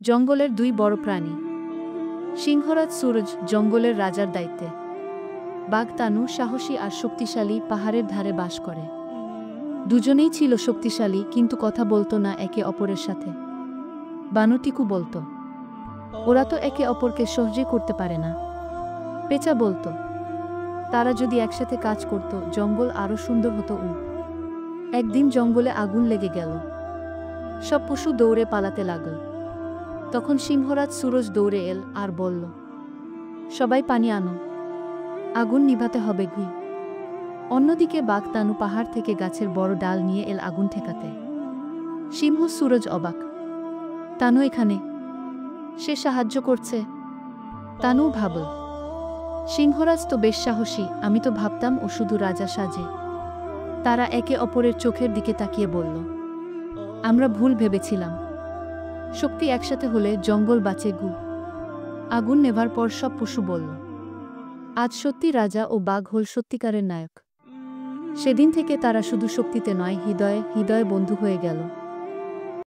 জঙ্গলের দুই বড় প্রাণী। সিংহরাজ সুরজ জঙ্গলের রাজার দায়িত্বে। বাঘ তানু সাহসী আর শক্তিশালী, পাহাড়ের ধারে বাস করে। দুজনেই ছিল শক্তিশালী, কিন্তু কথা বলতো না একে অপরের সাথে। বানরটিকু বলতো, ওরা তো একে অপরকে সহ্য করতে পারে না। পেঁচা বলতো, তারা যদি একসাথে কাজ করত জঙ্গল আরো সুন্দর হতো। একদিন জঙ্গলে আগুন লেগে গেল। সব পশু দৌড়ে পালাতে লাগল। তখন সিংহরাজ সুরজ দৌড়ে এল আর বলল, সবাই পানি আনো, আগুন নিভাতে হবে। অন্যদিকে বাঘ তানু পাহাড় থেকে গাছের বড় ডাল নিয়ে এল আগুন ঠেকাতে। সিংহ সুরজ অবাক, তানু এখানে, সে সাহায্য করছে। তানু ভাবল, সিংহরাজ তো বেশ সাহসী, আমি তো ভাবতাম ও শুধু রাজা সাজে। তারা একে অপরের চোখের দিকে তাকিয়ে বলল, আমরা ভুল ভেবেছিলাম। শক্তি একসাথে হলে জঙ্গল বাঁচে। আগুন নেভার পর সব পশু বলল, আজ সত্যি রাজা ও বাঘ হল সত্যিকারের নায়ক। সেদিন থেকে তারা শুধু শক্তিতে নয়, হৃদয়ে হৃদয়ে বন্ধু হয়ে গেল।